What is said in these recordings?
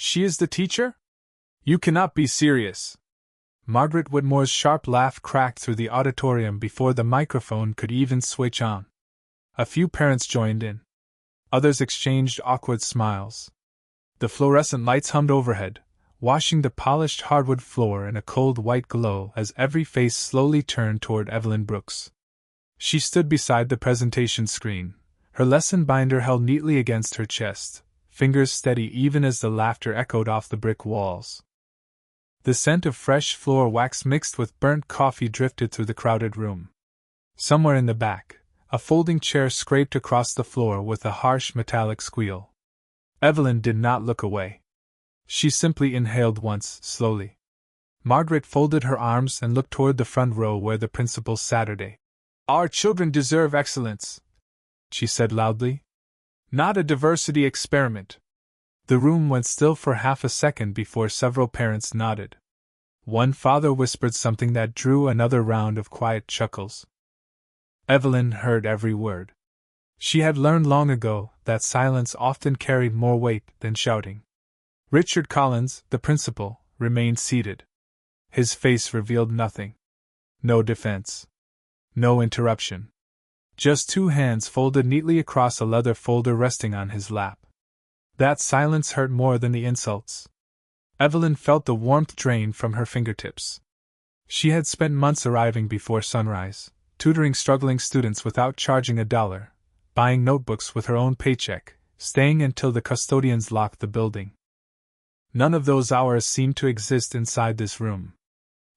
She is the teacher? You cannot be serious. Margaret Whitmore's sharp laugh cracked through the auditorium before the microphone could even switch on. A few parents joined in. Others exchanged awkward smiles. The fluorescent lights hummed overhead, washing the polished hardwood floor in a cold white glow as every face slowly turned toward Evelyn Brooks. She stood beside the presentation screen, her lesson binder held neatly against her chest, fingers steady even as the laughter echoed off the brick walls. The scent of fresh floor wax mixed with burnt coffee drifted through the crowded room. Somewhere in the back, a folding chair scraped across the floor with a harsh metallic squeal. Evelyn did not look away. She simply inhaled once, slowly. Margaret folded her arms and looked toward the front row where the principal Saturday. "Our children deserve excellence," she said loudly. "Not a diversity experiment." The room went still for half a second before several parents nodded. One father whispered something that drew another round of quiet chuckles. Evelyn heard every word. She had learned long ago that silence often carried more weight than shouting. Richard Collins, the principal, remained seated. His face revealed nothing. No defense. No interruption. Just two hands folded neatly across a leather folder resting on his lap. That silence hurt more than the insults. Evelyn felt the warmth drain from her fingertips. She had spent months arriving before sunrise, tutoring struggling students without charging $1, buying notebooks with her own paycheck, staying until the custodians locked the building. None of those hours seemed to exist inside this room.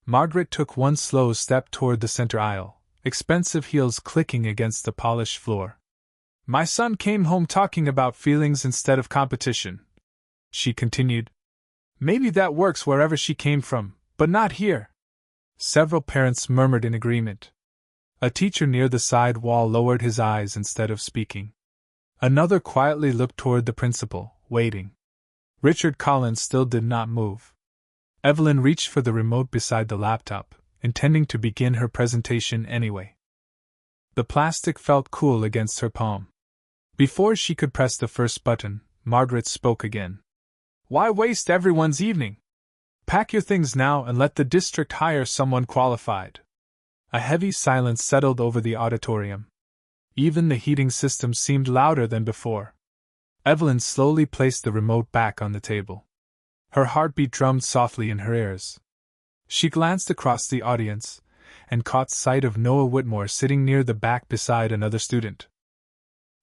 Margaret took one slow step toward the center aisle, expensive heels clicking against the polished floor. "My son came home talking about feelings instead of competition," she continued. "Maybe that works wherever she came from, but not here." Several parents murmured in agreement. A teacher near the side wall lowered his eyes instead of speaking. Another quietly looked toward the principal, waiting. Richard Collins still did not move. Evelyn reached for the remote beside the laptop, intending to begin her presentation anyway. The plastic felt cool against her palm. Before she could press the first button, Margaret spoke again. "Why waste everyone's evening? Pack your things now and let the district hire someone qualified." A heavy silence settled over the auditorium. Even the heating system seemed louder than before. Evelyn slowly placed the remote back on the table. Her heartbeat drummed softly in her ears. She glanced across the audience and caught sight of Noah Whitmore sitting near the back beside another student.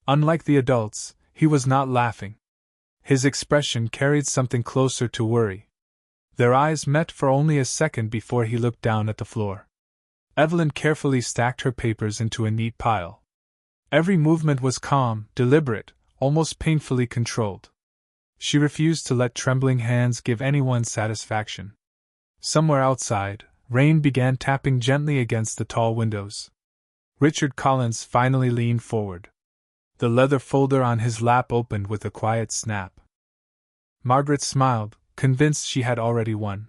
Unlike the adults, he was not laughing. His expression carried something closer to worry. Their eyes met for only a second before he looked down at the floor. Evelyn carefully stacked her papers into a neat pile. Every movement was calm, deliberate, almost painfully controlled. She refused to let trembling hands give anyone satisfaction. Somewhere outside, rain began tapping gently against the tall windows. Richard Collins finally leaned forward. The leather folder on his lap opened with a quiet snap. Margaret smiled, convinced she had already won.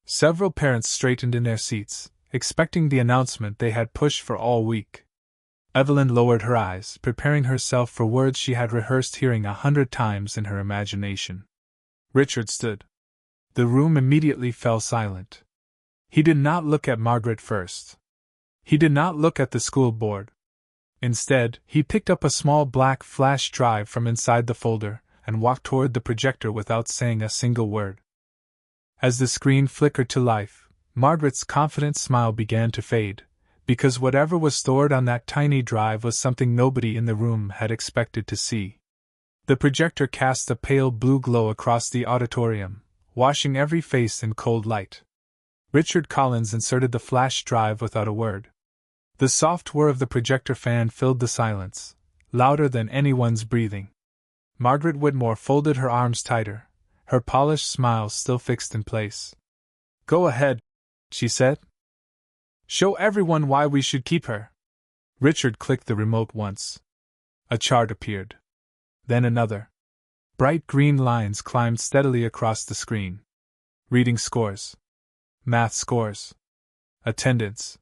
Several parents straightened in their seats, expecting the announcement they had pushed for all week. Evelyn lowered her eyes, preparing herself for words she had rehearsed hearing 100 times in her imagination. Richard stood. The room immediately fell silent. He did not look at Margaret first. He did not look at the school board. Instead, he picked up a small black flash drive from inside the folder and walked toward the projector without saying a single word. As the screen flickered to life, Margaret's confident smile began to fade, because whatever was stored on that tiny drive was something nobody in the room had expected to see. The projector cast a pale blue glow across the auditorium, washing every face in cold light. Richard Collins inserted the flash drive without a word. The soft whir of the projector fan filled the silence, louder than anyone's breathing. Margaret Whitmore folded her arms tighter, her polished smile still fixed in place. "Go ahead," she said. "Show everyone why we should keep her." Richard clicked the remote once. A chart appeared. Then another. Bright green lines climbed steadily across the screen. Reading scores. Math scores. Attendance.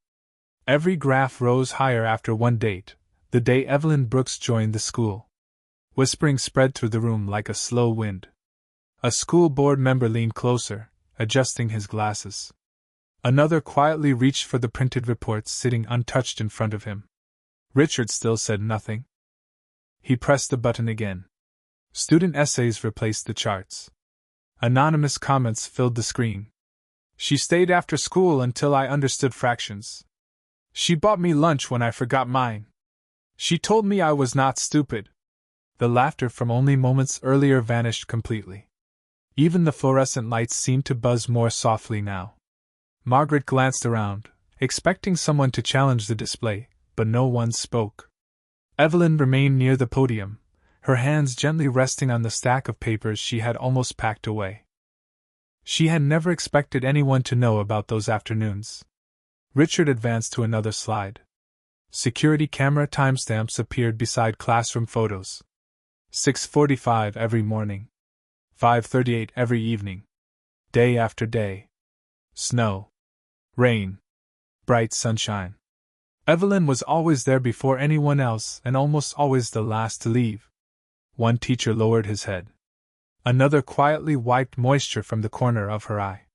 Every graph rose higher after one date, the day Evelyn Brooks joined the school. Whispering spread through the room like a slow wind. A school board member leaned closer, adjusting his glasses. Another quietly reached for the printed reports sitting untouched in front of him. Richard still said nothing. He pressed the button again. Student essays replaced the charts. Anonymous comments filled the screen. She stayed after school until I understood fractions. She bought me lunch when I forgot mine. She told me I was not stupid. The laughter from only moments earlier vanished completely. Even the fluorescent lights seemed to buzz more softly now. Margaret glanced around, expecting someone to challenge the display, but no one spoke. Evelyn remained near the podium, her hands gently resting on the stack of papers she had almost packed away. She had never expected anyone to know about those afternoons. Richard advanced to another slide. Security camera timestamps appeared beside classroom photos. 6:45 every morning. 5:38 every evening. Day after day. Snow. Rain. Bright sunshine. Evelyn was always there before anyone else and almost always the last to leave. One teacher lowered his head. Another quietly wiped moisture from the corner of her eye.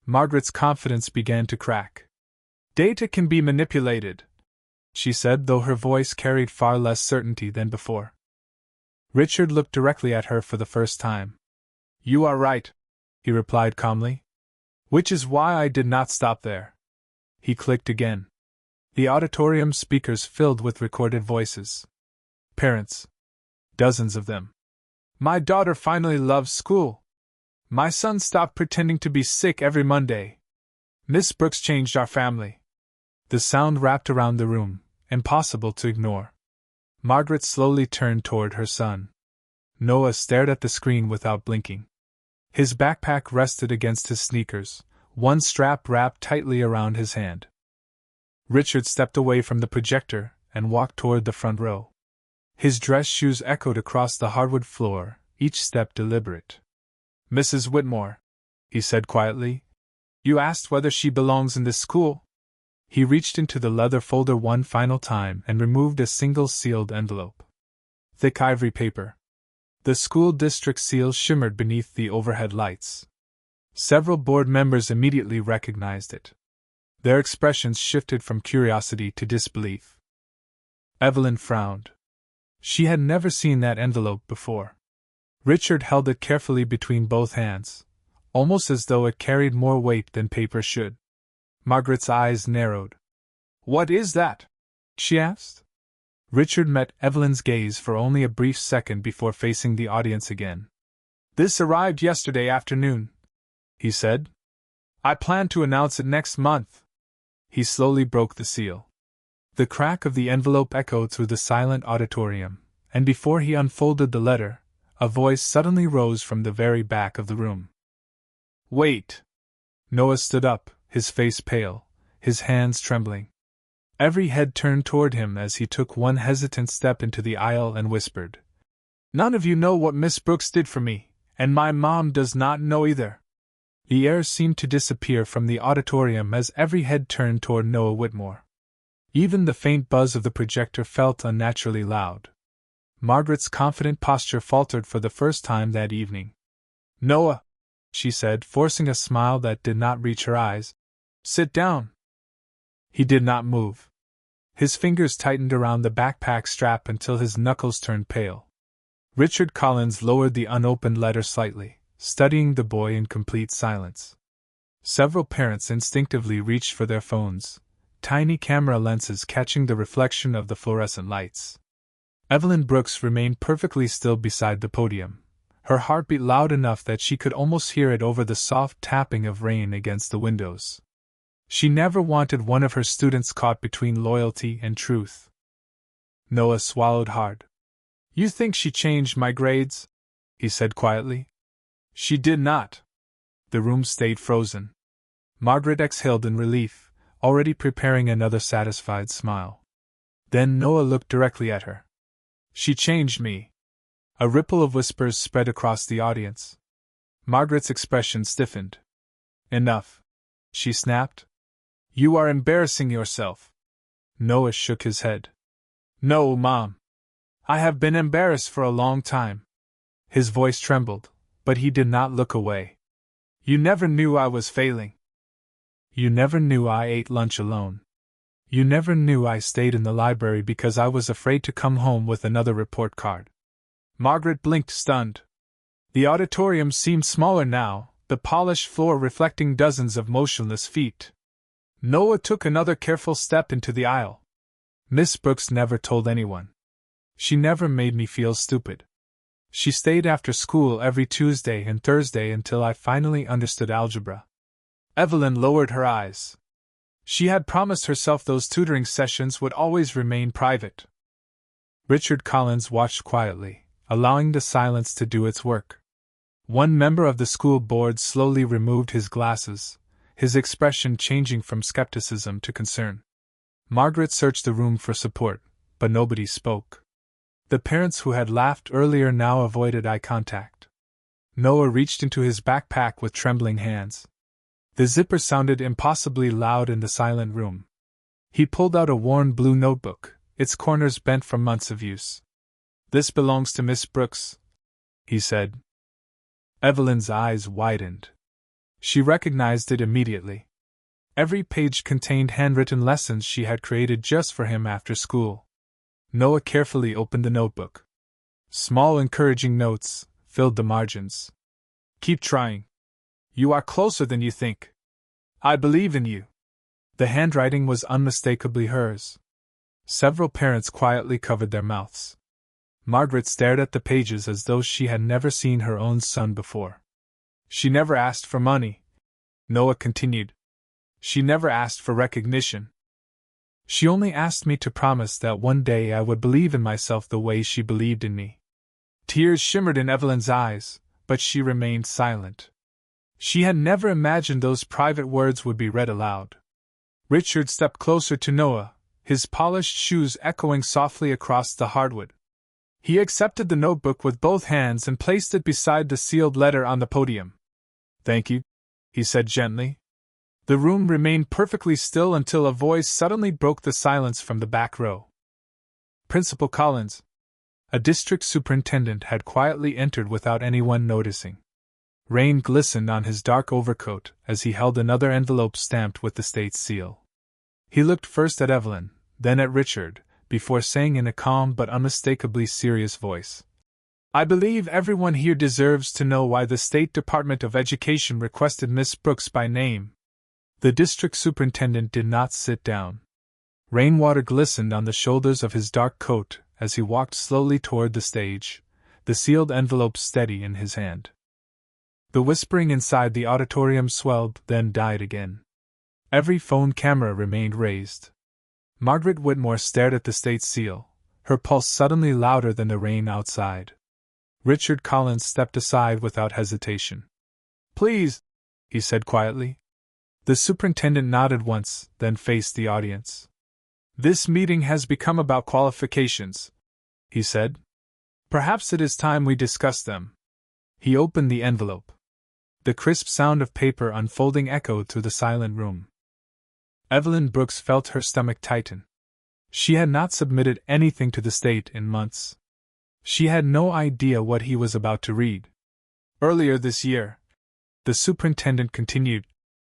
Margaret's confidence began to crack. Data can be manipulated, she said, though her voice carried far less certainty than before. Richard looked directly at her for the first time. You are right, he replied calmly. Which is why I did not stop there. He clicked again. The auditorium speakers filled with recorded voices. Parents. Dozens of them. My daughter finally loves school. My son stopped pretending to be sick every Monday. Miss Brooks changed our family. The sound wrapped around the room, impossible to ignore. Margaret slowly turned toward her son. Noah stared at the screen without blinking. His backpack rested against his sneakers, one strap wrapped tightly around his hand. Richard stepped away from the projector and walked toward the front row. His dress shoes echoed across the hardwood floor, each step deliberate. Mrs. Whitmore, he said quietly, you asked whether she belongs in this school? He reached into the leather folder one final time and removed a single sealed envelope. Thick ivory paper. The school district seal shimmered beneath the overhead lights. Several board members immediately recognized it. Their expressions shifted from curiosity to disbelief. Evelyn frowned. She had never seen that envelope before. Richard held it carefully between both hands, almost as though it carried more weight than paper should. Margaret's eyes narrowed. What is that? She asked. Richard met Evelyn's gaze for only a brief second before facing the audience again. This arrived yesterday afternoon, he said. I plan to announce it next month. He slowly broke the seal. The crack of the envelope echoed through the silent auditorium, and before he unfolded the letter, a voice suddenly rose from the very back of the room. Wait! Noah stood up, his face pale, his hands trembling. Every head turned toward him as he took one hesitant step into the aisle and whispered, None of you know what Miss Brooks did for me, and my mom does not know either. The air seemed to disappear from the auditorium as every head turned toward Noah Whitmore. Even the faint buzz of the projector felt unnaturally loud. Margaret's confident posture faltered for the first time that evening. Noah, she said, forcing a smile that did not reach her eyes, sit down. He did not move. His fingers tightened around the backpack strap until his knuckles turned pale. Richard Collins lowered the unopened letter slightly, studying the boy in complete silence. Several parents instinctively reached for their phones, tiny camera lenses catching the reflection of the fluorescent lights. Evelyn Brooks remained perfectly still beside the podium, her heartbeat loud enough that she could almost hear it over the soft tapping of rain against the windows. She never wanted one of her students caught between loyalty and truth. Noah swallowed hard. You think she changed my grades? He said quietly. She did not. The room stayed frozen. Margaret exhaled in relief, already preparing another satisfied smile. Then Noah looked directly at her. She changed me. A ripple of whispers spread across the audience. Margaret's expression stiffened. Enough, she snapped. You are embarrassing yourself. Noah shook his head. No, Mom. I have been embarrassed for a long time. His voice trembled, but he did not look away. You never knew I was failing. You never knew I ate lunch alone. You never knew I stayed in the library because I was afraid to come home with another report card. Margaret blinked, stunned. The auditorium seemed smaller now, the polished floor reflecting dozens of motionless feet. Noah took another careful step into the aisle. Miss Brooks never told anyone. She never made me feel stupid. She stayed after school every Tuesday and Thursday until I finally understood algebra. Evelyn lowered her eyes. She had promised herself those tutoring sessions would always remain private. Richard Collins watched quietly, allowing the silence to do its work. One member of the school board slowly removed his glasses, his expression changing from skepticism to concern. Margaret searched the room for support, but nobody spoke. The parents who had laughed earlier now avoided eye contact. Noah reached into his backpack with trembling hands. The zipper sounded impossibly loud in the silent room. He pulled out a worn blue notebook, its corners bent from months of use. "This belongs to Miss Brooks," he said. Evelyn's eyes widened. She recognized it immediately. Every page contained handwritten lessons she had created just for him after school. Noah carefully opened the notebook. Small encouraging notes filled the margins. "Keep trying. You are closer than you think. I believe in you." The handwriting was unmistakably hers. Several parents quietly covered their mouths. Margaret stared at the pages as though she had never seen her own son before. "She never asked for money," Noah continued. "She never asked for recognition. She only asked me to promise that one day I would believe in myself the way she believed in me." Tears shimmered in Evelyn's eyes, but she remained silent. She had never imagined those private words would be read aloud. Richard stepped closer to Noah, his polished shoes echoing softly across the hardwood. He accepted the notebook with both hands and placed it beside the sealed letter on the podium. "Thank you," he said gently. The room remained perfectly still until a voice suddenly broke the silence from the back row. "Principal Collins." A district superintendent had quietly entered without anyone noticing. Rain glistened on his dark overcoat as he held another envelope stamped with the state seal. He looked first at Evelyn, then at Richard, before saying in a calm but unmistakably serious voice, "I believe everyone here deserves to know why the State Department of Education requested Miss Brooks by name." The district superintendent did not sit down. Rainwater glistened on the shoulders of his dark coat as he walked slowly toward the stage, the sealed envelope steady in his hand. The whispering inside the auditorium swelled, then died again. Every phone camera remained raised. Margaret Whitmore stared at the state seal, her pulse suddenly louder than the rain outside. Richard Collins stepped aside without hesitation. "Please," he said quietly. The superintendent nodded once, then faced the audience. "This meeting has become about qualifications," he said. "Perhaps it is time we discuss them." He opened the envelope. The crisp sound of paper unfolding echoed through the silent room. Evelyn Brooks felt her stomach tighten. She had not submitted anything to the state in months. She had no idea what he was about to read. "Earlier this year," the superintendent continued,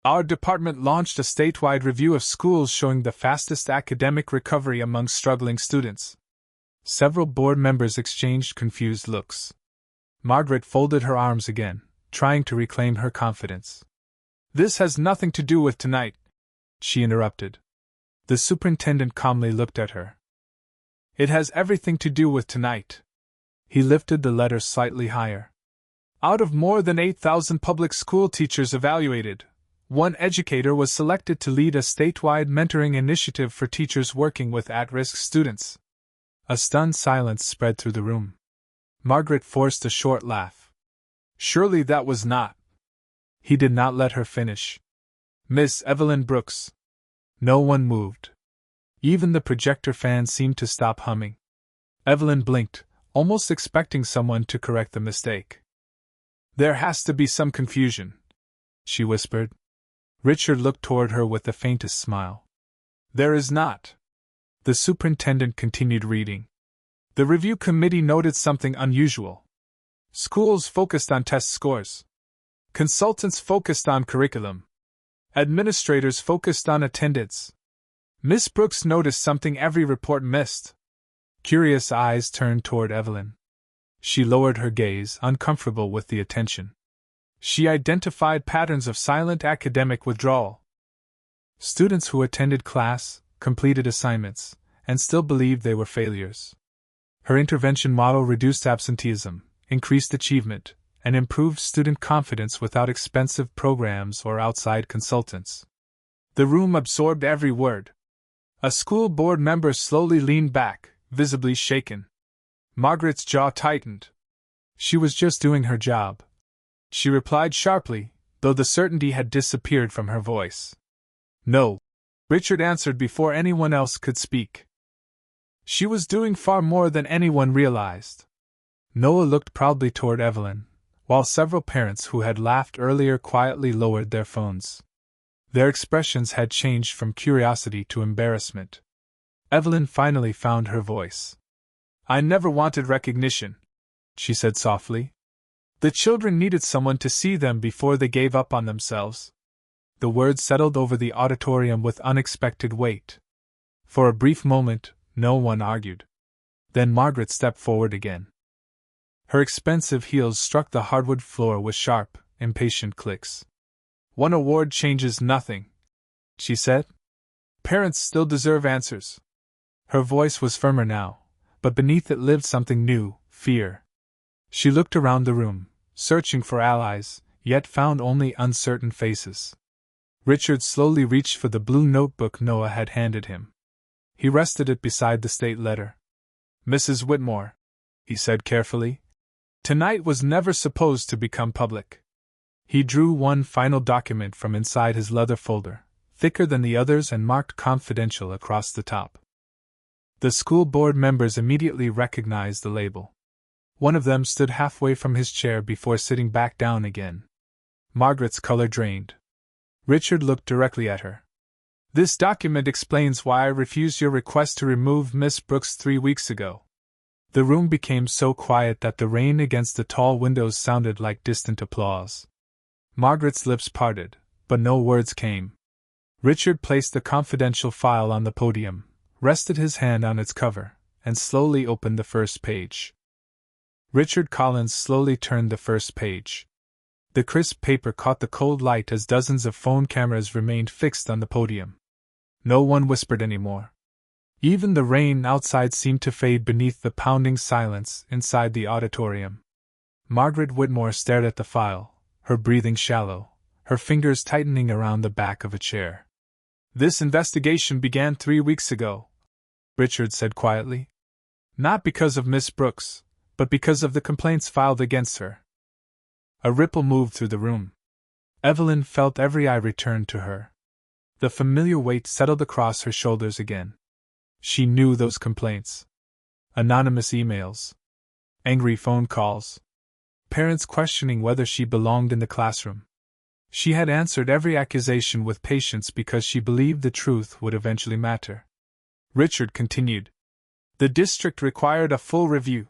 "our department launched a statewide review of schools showing the fastest academic recovery among struggling students." Several board members exchanged confused looks. Margaret folded her arms again, trying to reclaim her confidence. "This has nothing to do with tonight," she interrupted. The superintendent calmly looked at her. "It has everything to do with tonight." He lifted the letter slightly higher. "Out of more than 8,000 public school teachers evaluated, one educator was selected to lead a statewide mentoring initiative for teachers working with at-risk students." A stunned silence spread through the room. Margaret forced a short laugh. "Surely that was not—" He did not let her finish. "Miss Evelyn Brooks." No one moved. Even the projector fan seemed to stop humming. Evelyn blinked, almost expecting someone to correct the mistake. "There has to be some confusion," she whispered. Richard looked toward her with the faintest smile. "There is not." The superintendent continued reading. "The review committee noted something unusual. Schools focused on test scores. Consultants focused on curriculum. Administrators focused on attendance. Miss Brooks noticed something every report missed. Curious eyes turned toward Evelyn. She lowered her gaze, uncomfortable with the attention. She identified patterns of silent academic withdrawal. Students who attended class, completed assignments, and still believed they were failures. Her intervention model reduced absenteeism, increased achievement, and improved student confidence without expensive programs or outside consultants. The room absorbed every word. A school board member slowly leaned back, visibly shaken. Margaret's jaw tightened. She was just doing her job. She replied sharply, though the certainty had disappeared from her voice. No, Richard answered before anyone else could speak. She was doing far more than anyone realized. Noah looked proudly toward Evelyn, while several parents who had laughed earlier quietly lowered their phones. Their expressions had changed from curiosity to embarrassment. Evelyn finally found her voice. "I never wanted recognition," she said softly. "The children needed someone to see them before they gave up on themselves." The words settled over the auditorium with unexpected weight. For a brief moment, no one argued. Then Margaret stepped forward again. Her expensive heels struck the hardwood floor with sharp, impatient clicks. "One award changes nothing," she said. "Parents still deserve answers." Her voice was firmer now, but beneath it lived something new, fear. She looked around the room, searching for allies, yet found only uncertain faces. Richard slowly reached for the blue notebook Noah had handed him. He rested it beside the state letter. "Mrs. Whitmore," he said carefully, "tonight was never supposed to become public." He drew one final document from inside his leather folder, thicker than the others and marked confidential across the top. The school board members immediately recognized the label. One of them stood halfway from his chair before sitting back down again. Margaret's color drained. Richard looked directly at her. "This document explains why I refused your request to remove Miss Brooks 3 weeks ago." The room became so quiet that the rain against the tall windows sounded like distant applause. Margaret's lips parted, but no words came. Richard placed the confidential file on the podium, rested his hand on its cover, and slowly opened the first page. Richard Collins slowly turned the first page. The crisp paper caught the cold light as dozens of phone cameras remained fixed on the podium. No one whispered anymore. Even the rain outside seemed to fade beneath the pounding silence inside the auditorium. Margaret Whitmore stared at the file, her breathing shallow, her fingers tightening around the back of a chair. "This investigation began 3 weeks ago," Richard said quietly. "Not because of Miss Brooks, but because of the complaints filed against her." A ripple moved through the room. Evelyn felt every eye return to her. The familiar weight settled across her shoulders again. She knew those complaints. Anonymous emails. Angry phone calls. Parents questioning whether she belonged in the classroom. She had answered every accusation with patience because she believed the truth would eventually matter. Richard continued. "The district required a full review."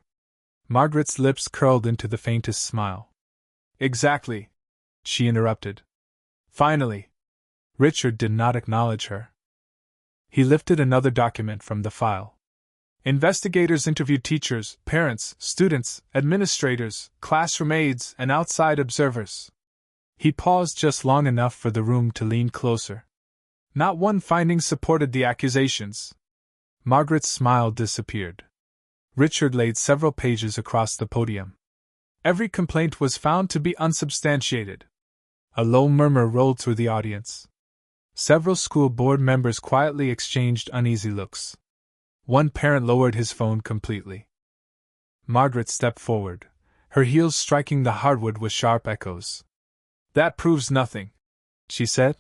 Margaret's lips curled into the faintest smile. "Exactly," she interrupted. "Finally." Richard did not acknowledge her. He lifted another document from the file. "Investigators interviewed teachers, parents, students, administrators, classroom aides, and outside observers." He paused just long enough for the room to lean closer. Not one finding supported the accusations. Margaret's smile disappeared. Richard laid several pages across the podium. Every complaint was found to be unsubstantiated. A low murmur rolled through the audience. Several school board members quietly exchanged uneasy looks. One parent lowered his phone completely. Margaret stepped forward, her heels striking the hardwood with sharp echoes. "That proves nothing," she said.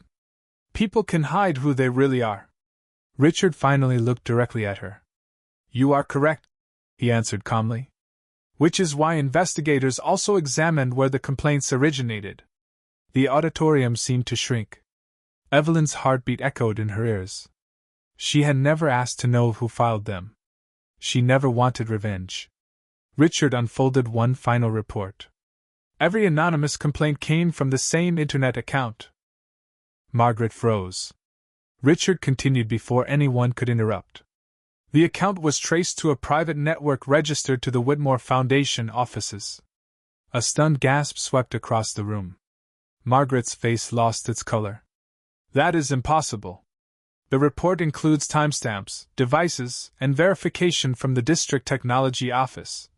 "People can hide who they really are." Richard finally looked directly at her. "You are correct," he answered calmly. "Which is why investigators also examined where the complaints originated." The auditorium seemed to shrink. Evelyn's heartbeat echoed in her ears. She had never asked to know who filed them. She never wanted revenge. Richard unfolded one final report. Every anonymous complaint came from the same internet account. Margaret froze. Richard continued before anyone could interrupt. The account was traced to a private network registered to the Whitmore Foundation offices. A stunned gasp swept across the room. Margaret's face lost its color. That is impossible. The report includes timestamps, devices, and verification from the District Technology Office,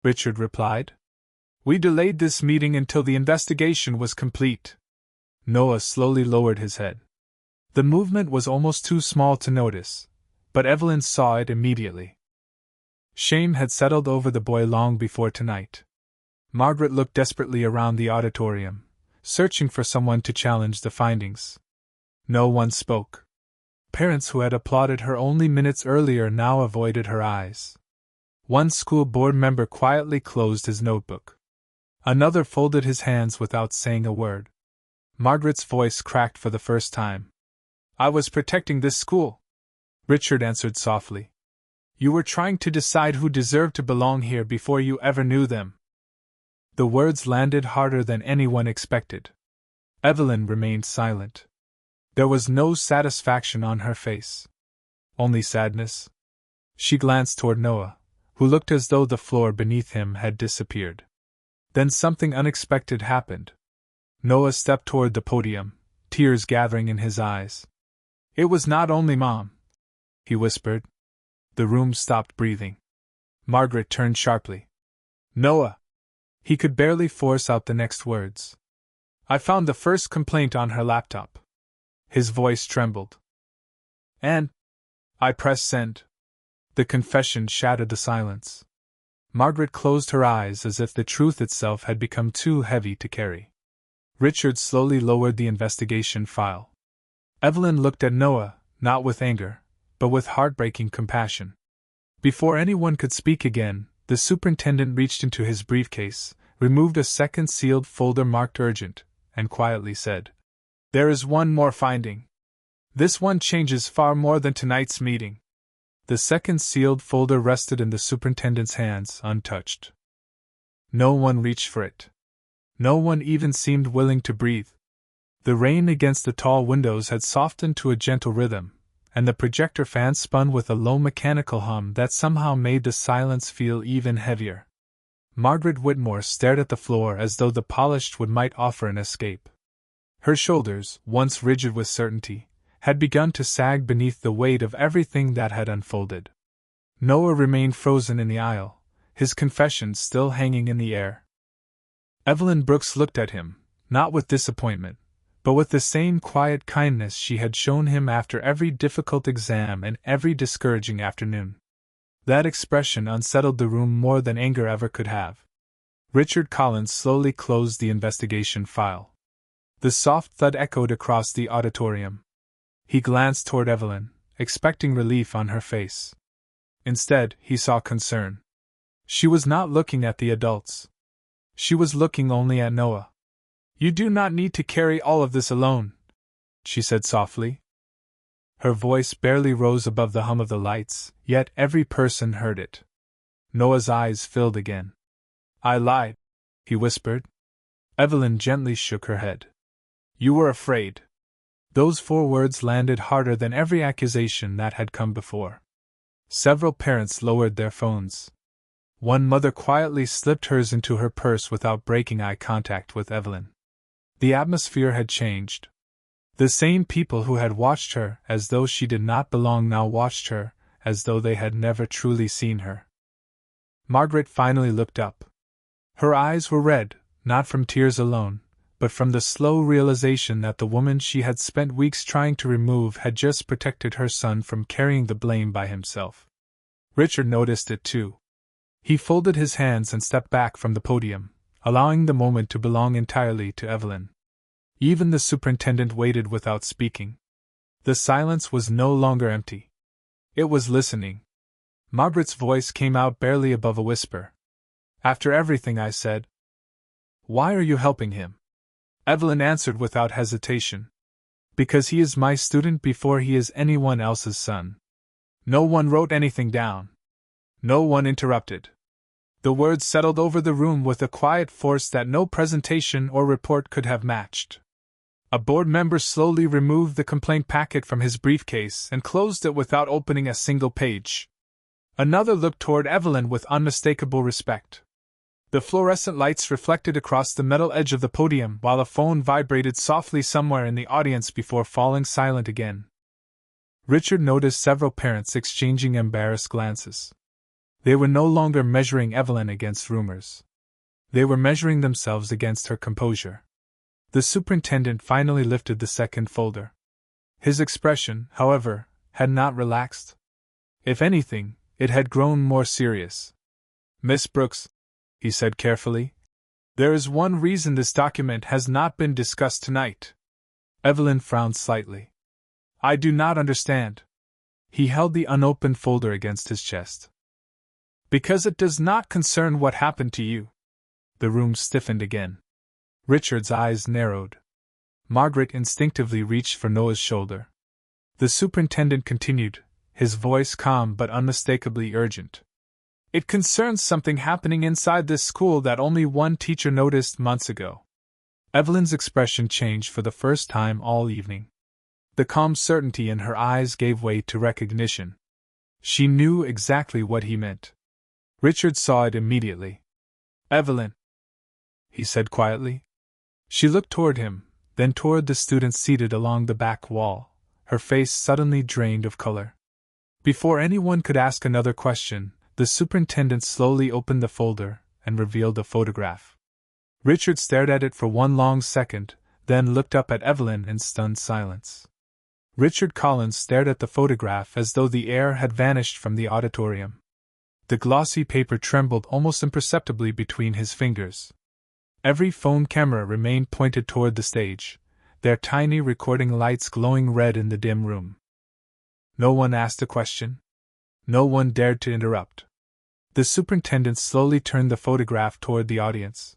Richard replied. We delayed this meeting until the investigation was complete. Noah slowly lowered his head. The movement was almost too small to notice, but Evelyn saw it immediately. Shame had settled over the boy long before tonight. Margaret looked desperately around the auditorium, searching for someone to challenge the findings. No one spoke. Parents who had applauded her only minutes earlier now avoided her eyes. One school board member quietly closed his notebook. Another folded his hands without saying a word. Margaret's voice cracked for the first time. I was protecting this school, Richard answered softly. You were trying to decide who deserved to belong here before you ever knew them. The words landed harder than anyone expected. Evelyn remained silent. There was no satisfaction on her face. Only sadness. She glanced toward Noah, who looked as though the floor beneath him had disappeared. Then something unexpected happened. Noah stepped toward the podium, tears gathering in his eyes. It was not only Mom, he whispered. The room stopped breathing. Margaret turned sharply. Noah! He could barely force out the next words. I found the first complaint on her laptop. His voice trembled. And I pressed send. The confession shattered the silence. Margaret closed her eyes as if the truth itself had become too heavy to carry. Richard slowly lowered the investigation file. Evelyn looked at Noah, not with anger, but with heartbreaking compassion. Before anyone could speak again, the superintendent reached into his briefcase, removed a second sealed folder marked urgent, and quietly said, There is one more finding. This one changes far more than tonight's meeting. The second sealed folder rested in the superintendent's hands, untouched. No one reached for it. No one even seemed willing to breathe. The rain against the tall windows had softened to a gentle rhythm, and the projector fan spun with a low mechanical hum that somehow made the silence feel even heavier. Margaret Whitmore stared at the floor as though the polished wood might offer an escape. Her shoulders, once rigid with certainty, had begun to sag beneath the weight of everything that had unfolded. Noah remained frozen in the aisle, his confession still hanging in the air. Evelyn Brooks looked at him, not with disappointment, but with the same quiet kindness she had shown him after every difficult exam and every discouraging afternoon. That expression unsettled the room more than anger ever could have. Richard Collins slowly closed the investigation file. The soft thud echoed across the auditorium. He glanced toward Evelyn, expecting relief on her face. Instead, he saw concern. She was not looking at the adults. She was looking only at Noah. You do not need to carry all of this alone, she said softly. Her voice barely rose above the hum of the lights, yet every person heard it. Noah's eyes filled again. I lied, he whispered. Evelyn gently shook her head. You were afraid. Those 4 words landed harder than every accusation that had come before. Several parents lowered their phones. One mother quietly slipped hers into her purse without breaking eye contact with Evelyn. The atmosphere had changed. The same people who had watched her as though she did not belong now watched her as though they had never truly seen her. Margaret finally looked up. Her eyes were red, not from tears alone, but from the slow realization that the woman she had spent weeks trying to remove had just protected her son from carrying the blame by himself. Richard noticed it too. He folded his hands and stepped back from the podium, allowing the moment to belong entirely to Evelyn. Even the superintendent waited without speaking. The silence was no longer empty. It was listening. Margaret's voice came out barely above a whisper. After everything I said, why are you helping him? Evelyn answered without hesitation. Because he is my student before he is anyone else's son. No one wrote anything down. No one interrupted. The words settled over the room with a quiet force that no presentation or report could have matched. A board member slowly removed the complaint packet from his briefcase and closed it without opening a single page. Another looked toward Evelyn with unmistakable respect. The fluorescent lights reflected across the metal edge of the podium while a phone vibrated softly somewhere in the audience before falling silent again. Richard noticed several parents exchanging embarrassed glances. They were no longer measuring Evelyn against rumors. They were measuring themselves against her composure. The superintendent finally lifted the second folder. His expression, however, had not relaxed. If anything, it had grown more serious. "Miss Brooks," he said carefully, "there is one reason this document has not been discussed tonight." Evelyn frowned slightly. "I do not understand." He held the unopened folder against his chest. "Because it does not concern what happened to you." The room stiffened again. Richard's eyes narrowed. Margaret instinctively reached for Noah's shoulder. The superintendent continued, his voice calm but unmistakably urgent. "It concerns something happening inside this school that only one teacher noticed months ago." Evelyn's expression changed for the first time all evening. The calm certainty in her eyes gave way to recognition. She knew exactly what he meant. Richard saw it immediately. "Evelyn," he said quietly. She looked toward him, then toward the students seated along the back wall, her face suddenly drained of color. Before anyone could ask another question, the superintendent slowly opened the folder and revealed a photograph. Richard stared at it for one long second, then looked up at Evelyn in stunned silence. Richard Collins stared at the photograph as though the air had vanished from the auditorium. The glossy paper trembled almost imperceptibly between his fingers. Every phone camera remained pointed toward the stage, their tiny recording lights glowing red in the dim room. No one asked a question. No one dared to interrupt. The superintendent slowly turned the photograph toward the audience.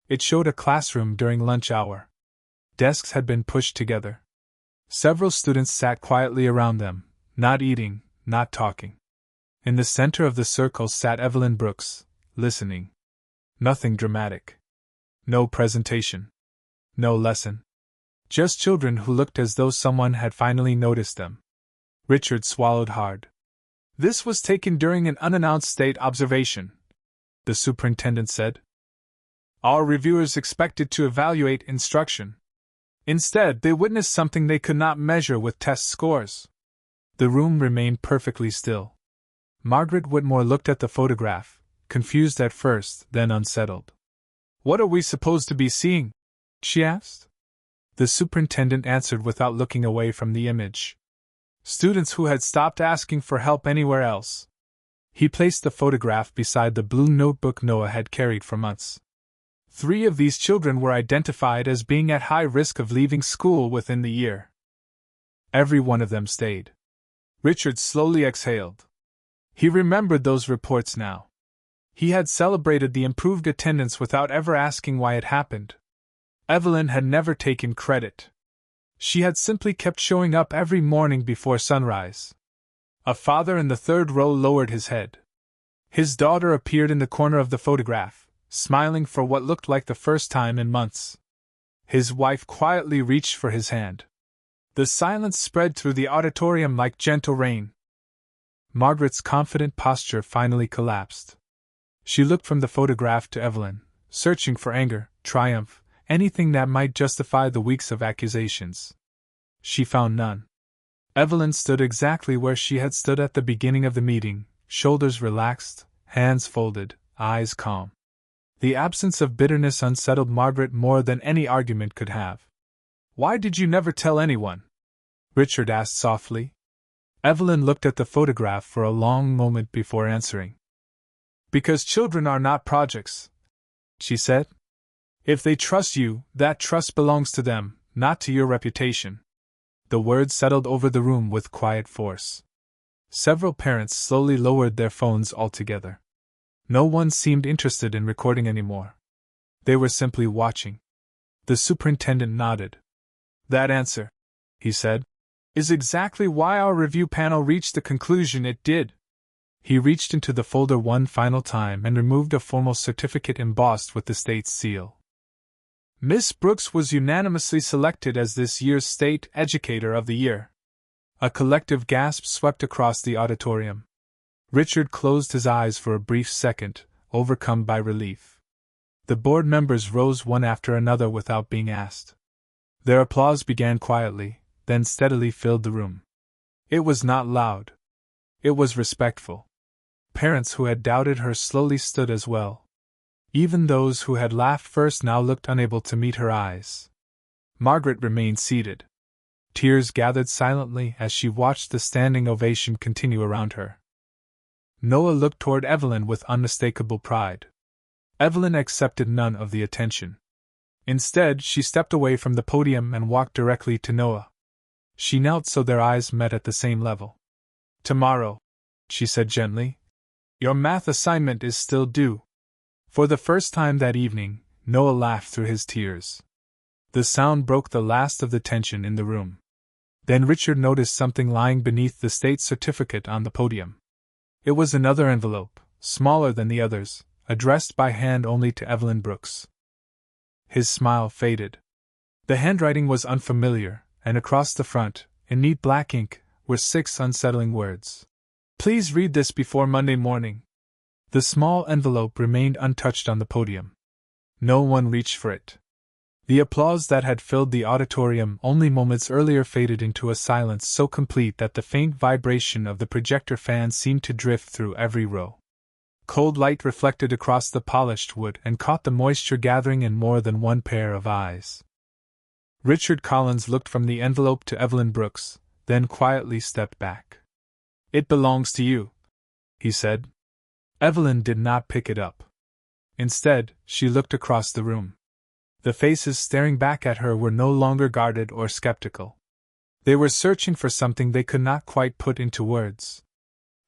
It showed a classroom during lunch hour. Desks had been pushed together. Several students sat quietly around them, not eating, not talking. In the center of the circle sat Evelyn Brooks, listening. Nothing dramatic. No presentation. No lesson. Just children who looked as though someone had finally noticed them. Richard swallowed hard. "This was taken during an unannounced state observation," the superintendent said. "Our reviewers expected to evaluate instruction. Instead, they witnessed something they could not measure with test scores." The room remained perfectly still. Margaret Whitmore looked at the photograph, confused at first, then unsettled. "What are we supposed to be seeing?" she asked. The superintendent answered without looking away from the image. "Students who had stopped asking for help anywhere else." He placed the photograph beside the blue notebook Noah had carried for months. 3 of these children were identified as being at high risk of leaving school within the year. Every one of them stayed. Richard slowly exhaled. He remembered those reports now. He had celebrated the improved attendance without ever asking why it happened. Evelyn had never taken credit. She had simply kept showing up every morning before sunrise. A father in the third row lowered his head. His daughter appeared in the corner of the photograph, smiling for what looked like the first time in months. His wife quietly reached for his hand. The silence spread through the auditorium like gentle rain. Margaret's confident posture finally collapsed. She looked from the photograph to Evelyn, searching for anger, triumph, anything that might justify the weeks of accusations. She found none. Evelyn stood exactly where she had stood at the beginning of the meeting, shoulders relaxed, hands folded, eyes calm. The absence of bitterness unsettled Margaret more than any argument could have. "Why did you never tell anyone?" Richard asked softly. Evelyn looked at the photograph for a long moment before answering. "Because children are not projects," she said. "If they trust you, that trust belongs to them, not to your reputation." The words settled over the room with quiet force. Several parents slowly lowered their phones altogether. No one seemed interested in recording anymore. They were simply watching. The superintendent nodded. "That answer," he said, "is exactly why our review panel reached the conclusion it did." He reached into the folder one final time and removed a formal certificate embossed with the state's seal. Miss Brooks was unanimously selected as this year's State Educator of the Year. A collective gasp swept across the auditorium. Richard closed his eyes for a brief second, overcome by relief. The board members rose one after another without being asked. Their applause began quietly, then steadily filled the room. It was not loud. It was respectful. Parents who had doubted her slowly stood as well. Even those who had laughed first now looked unable to meet her eyes. Margaret remained seated. Tears gathered silently as she watched the standing ovation continue around her. Noah looked toward Evelyn with unmistakable pride. Evelyn accepted none of the attention. Instead, she stepped away from the podium and walked directly to Noah. She knelt so their eyes met at the same level. "Tomorrow," she said gently, "your math assignment is still due." For the first time that evening, Noah laughed through his tears. The sound broke the last of the tension in the room. Then Richard noticed something lying beneath the state certificate on the podium. It was another envelope, smaller than the others, addressed by hand only to Evelyn Brooks. His smile faded. The handwriting was unfamiliar, and across the front, in neat black ink, were 6 unsettling words. "Please read this before Monday morning." The small envelope remained untouched on the podium. No one reached for it. The applause that had filled the auditorium only moments earlier faded into a silence so complete that the faint vibration of the projector fan seemed to drift through every row. Cold light reflected across the polished wood and caught the moisture gathering in more than one pair of eyes. Richard Collins looked from the envelope to Evelyn Brooks, then quietly stepped back. "It belongs to you," he said. Evelyn did not pick it up. Instead, she looked across the room. The faces staring back at her were no longer guarded or skeptical. They were searching for something they could not quite put into words.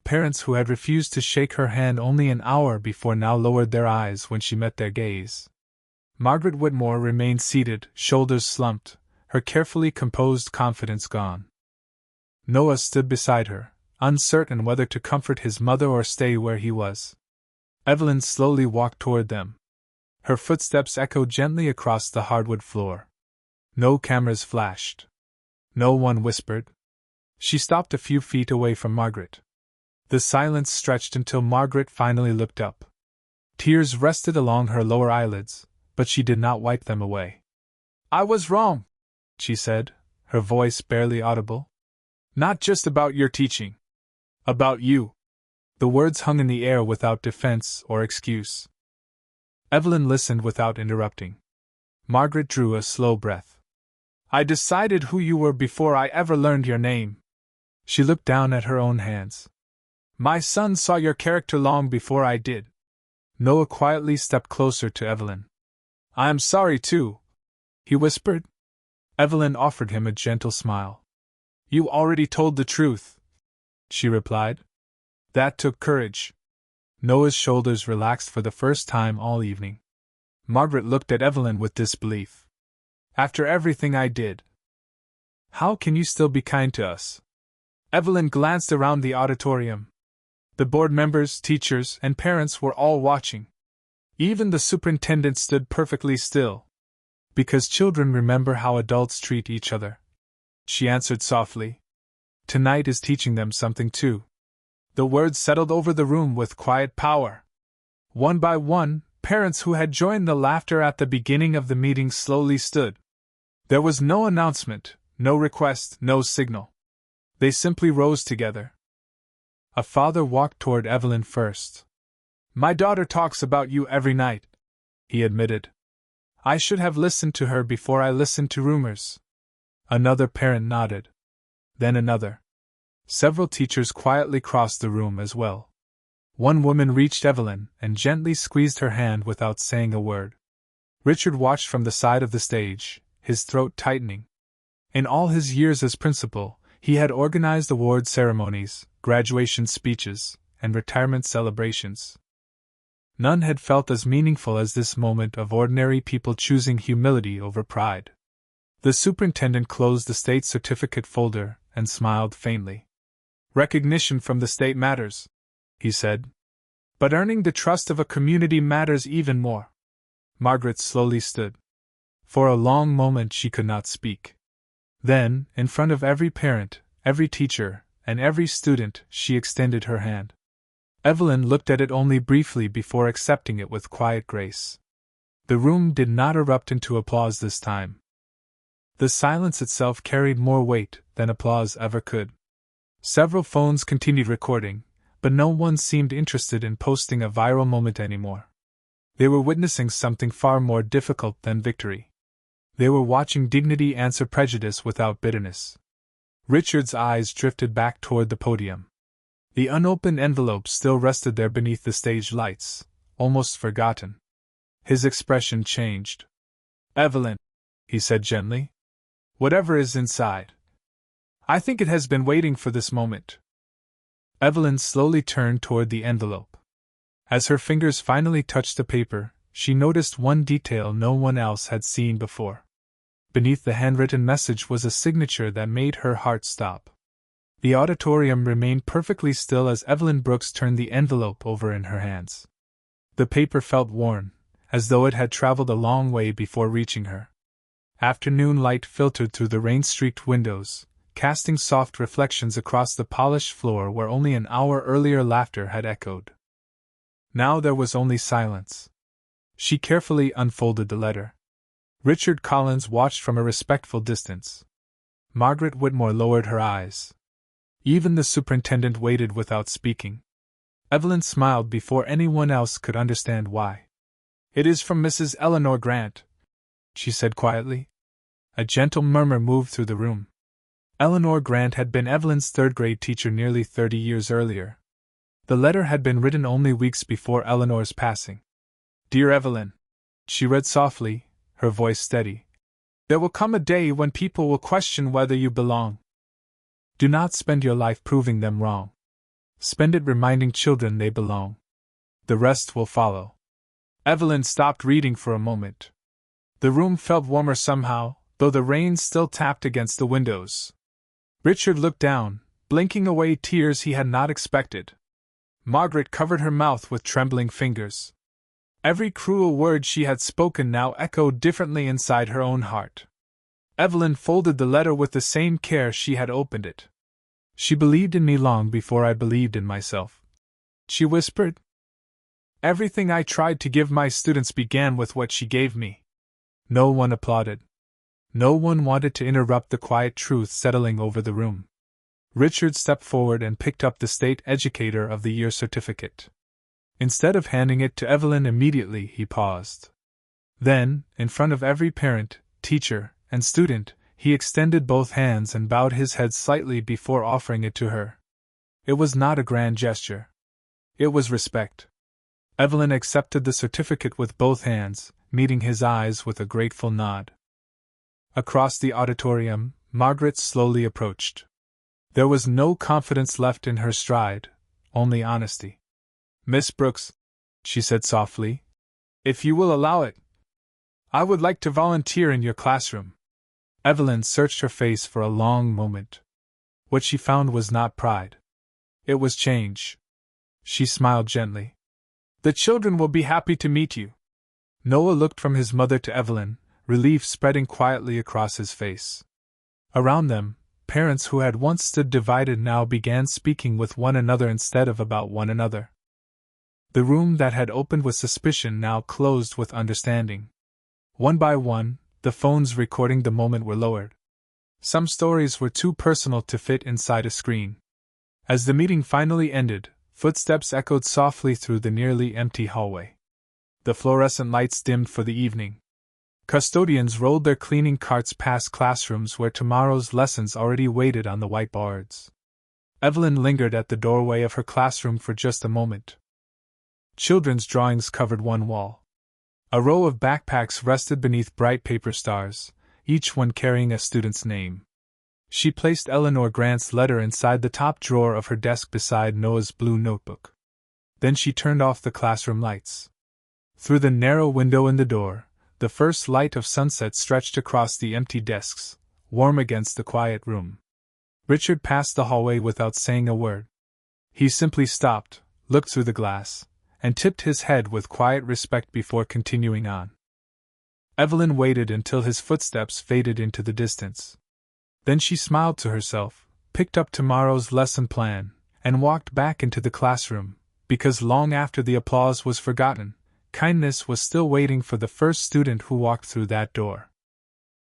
Parents who had refused to shake her hand only an hour before now lowered their eyes when she met their gaze. Margaret Whitmore remained seated, shoulders slumped, her carefully composed confidence gone. Noah stood beside her, uncertain whether to comfort his mother or stay where he was. Evelyn slowly walked toward them. Her footsteps echoed gently across the hardwood floor. No cameras flashed. No one whispered. She stopped a few feet away from Margaret. The silence stretched until Margaret finally looked up. Tears rested along her lower eyelids, but she did not wipe them away. "I was wrong," she said, her voice barely audible. "Not just about your teaching. About you." The words hung in the air without defense or excuse. Evelyn listened without interrupting. Margaret drew a slow breath. "I decided who you were before I ever learned your name." She looked down at her own hands. "My son saw your character long before I did." Noah quietly stepped closer to Evelyn. "I am sorry too," he whispered. Evelyn offered him a gentle smile. "You already told the truth," she replied. "That took courage." Noah's shoulders relaxed for the first time all evening. Margaret looked at Evelyn with disbelief. "After everything I did, how can you still be kind to us?" Evelyn glanced around the auditorium. The board members, teachers, and parents were all watching. Even the superintendent stood perfectly still. "Because children remember how adults treat each other," she answered softly. "Tonight is teaching them something too." The words settled over the room with quiet power. One by one, parents who had joined the laughter at the beginning of the meeting slowly stood. There was no announcement, no request, no signal. They simply rose together. A father walked toward Evelyn first. "My daughter talks about you every night," he admitted. "I should have listened to her before I listened to rumors." Another parent nodded. Then another. Several teachers quietly crossed the room as well. One woman reached Evelyn and gently squeezed her hand without saying a word. Richard watched from the side of the stage, his throat tightening. In all his years as principal, he had organized award ceremonies, graduation speeches, and retirement celebrations. None had felt as meaningful as this moment of ordinary people choosing humility over pride. The superintendent closed the state certificate folder and smiled faintly. "Recognition from the state matters," he said. But earning the trust of a community matters even more. Margaret slowly stood. For a long moment she could not speak. Then, in front of every parent, every teacher, and every student, she extended her hand. Evelyn looked at it only briefly before accepting it with quiet grace. The room did not erupt into applause this time. The silence itself carried more weight than applause ever could. Several phones continued recording, but no one seemed interested in posting a viral moment anymore. They were witnessing something far more difficult than victory. They were watching dignity answer prejudice without bitterness. Richard's eyes drifted back toward the podium. The unopened envelope still rested there beneath the stage lights, almost forgotten. His expression changed. "Evelyn," he said gently, "whatever is inside, I think it has been waiting for this moment." Evelyn slowly turned toward the envelope. As her fingers finally touched the paper, she noticed one detail no one else had seen before. Beneath the handwritten message was a signature that made her heart stop. The auditorium remained perfectly still as Evelyn Brooks turned the envelope over in her hands. The paper felt worn, as though it had traveled a long way before reaching her. Afternoon light filtered through the rain-streaked windows, casting soft reflections across the polished floor where only an hour earlier laughter had echoed. Now there was only silence. She carefully unfolded the letter. Richard Collins watched from a respectful distance. Margaret Whitmore lowered her eyes. Even the superintendent waited without speaking. Evelyn smiled before anyone else could understand why. "It is from Mrs. Eleanor Grant," she said quietly. A gentle murmur moved through the room. Eleanor Grant had been Evelyn's third-grade teacher nearly 30 years earlier. The letter had been written only weeks before Eleanor's passing. "Dear Evelyn," she read softly, her voice steady, "there will come a day when people will question whether you belong. Do not spend your life proving them wrong. Spend it reminding children they belong. The rest will follow." Evelyn stopped reading for a moment. The room felt warmer somehow, though the rain still tapped against the windows. Richard looked down, blinking away tears he had not expected. Margaret covered her mouth with trembling fingers. Every cruel word she had spoken now echoed differently inside her own heart. Evelyn folded the letter with the same care she had opened it. "She believed in me long before I believed in myself," she whispered. "Everything I tried to give my students began with what she gave me." No one applauded. No one wanted to interrupt the quiet truth settling over the room. Richard stepped forward and picked up the State Educator of the Year certificate. Instead of handing it to Evelyn immediately, he paused. Then, in front of every parent, teacher, and student, he extended both hands and bowed his head slightly before offering it to her. It was not a grand gesture. It was respect. Evelyn accepted the certificate with both hands, meeting his eyes with a grateful nod. Across the auditorium, Margaret slowly approached. There was no confidence left in her stride, only honesty. "Miss Brooks," she said softly, "if you will allow it, I would like to volunteer in your classroom." Evelyn searched her face for a long moment. What she found was not pride. It was change. She smiled gently. "The children will be happy to meet you." Noah looked from his mother to Evelyn, relief spreading quietly across his face. Around them, parents who had once stood divided now began speaking with one another instead of about one another. The room that had opened with suspicion now closed with understanding. One by one, the phones recording the moment were lowered. Some stories were too personal to fit inside a screen. As the meeting finally ended, footsteps echoed softly through the nearly empty hallway. The fluorescent lights dimmed for the evening. Custodians rolled their cleaning carts past classrooms where tomorrow's lessons already waited on the whiteboards. Evelyn lingered at the doorway of her classroom for just a moment. Children's drawings covered one wall. A row of backpacks rested beneath bright paper stars, each one carrying a student's name. She placed Eleanor Grant's letter inside the top drawer of her desk beside Noah's blue notebook. Then she turned off the classroom lights. Through the narrow window in the door, the first light of sunset stretched across the empty desks, warm against the quiet room. Richard passed the hallway without saying a word. He simply stopped, looked through the glass, and tipped his head with quiet respect before continuing on. Evelyn waited until his footsteps faded into the distance. Then she smiled to herself, picked up tomorrow's lesson plan, and walked back into the classroom, because long after the applause was forgotten, kindness was still waiting for the first student who walked through that door.